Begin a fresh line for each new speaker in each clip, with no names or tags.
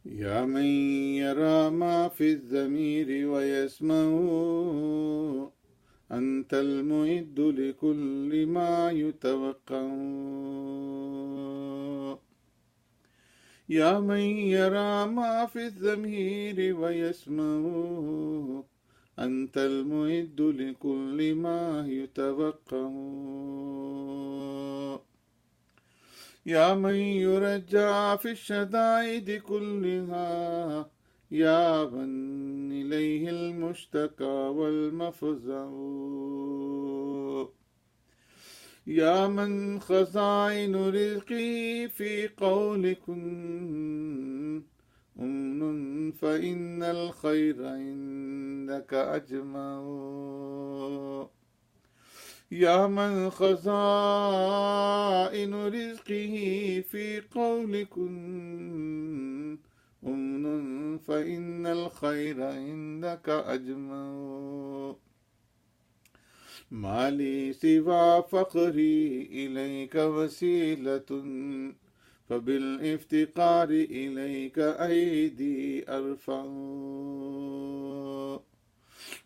يا من يرى ما في الضمير ويسمع، أنت المعد لكل ما يتوقع. يا من يرى ما في الضمير ويسمع، أنت المعد لكل ما يتوقع. يا من يرجى في الشدائد كلها، يا من إليه المشتكى والمفزع. يا من خزائن رزقه في قول كن أمن، فإن الخير عندك أجمع. يا من خزائن رزقه في قول كن أمن، فإن الخير عندك أجمع. ما لي سوى فقري إليك وسيلة، فبالافتقار إليك أيدي أرفع.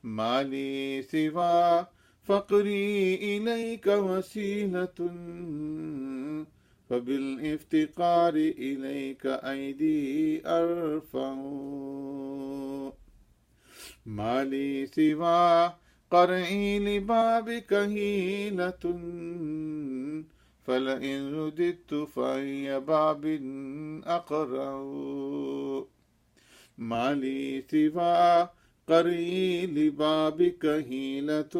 ما لي سوى فقري إليك وسيلة، فبالافتقار إليك أيدي أرفع. ما لي سوى قرعي لبابك هيلة، فلئن رددت فأي باب أقرع. ما لي سوى قرعي لبابك هيلة،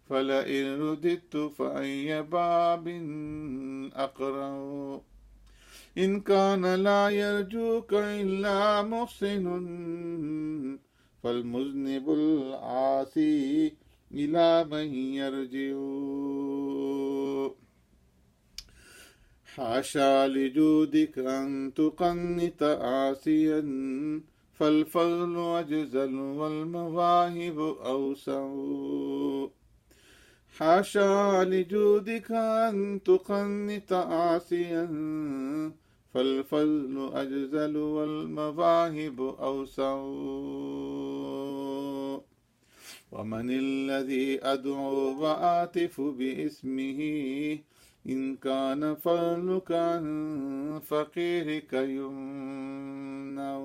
فلئن رددت فأي باب أقرع. إن كان لا يرجوك إلا محسن، فالمذنب العاصي إلى من يرجع. حاشا لجودك أن تقنط عاصيا، فالفضل أجزل والمواهب أوسع. حاشا لجودك أن تقنط عاصيا، فالفضل أجزل والمواهب أوسع. ومن الذي أدعو وآتف باسمه، إن كان فضلك عن فقيرك يمنع.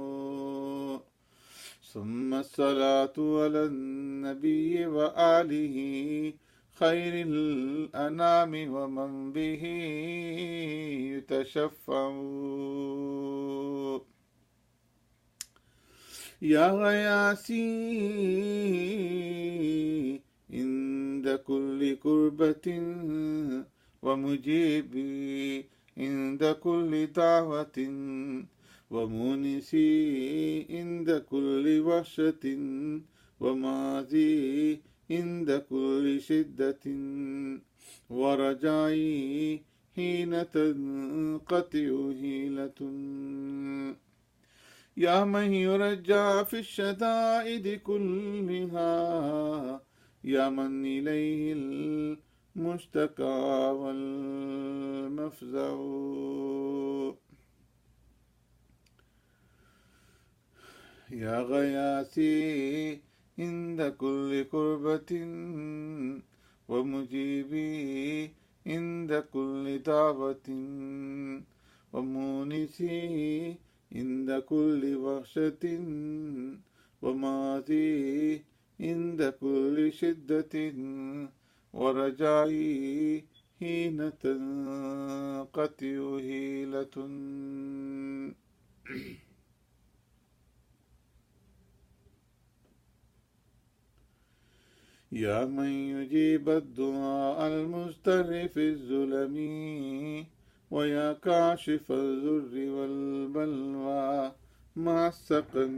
ثم الصلاة على النبي وآله خير الأنام، ومن به يتشفع. يا غياثي عند كل كربة، ومجيبي عند كل دعوة، ومونسي عند كل وحشة، وماذي عند كل شدة، ورجائي حين تنقطع هيلة. يا من يرجى في الشدائد كلها، يا من إليه المشتكى والمفزع. يا غياثي عند كل كربة، ومجيبي عند كل دعوة، ومونسي عند كل وحشة، وماذي عند كل شدة، ورجائي حين تنقطع هيلة. يا من يجيب الدعاء المستر في الظلم، ويا كاشف الضر والبلوى مع السقم.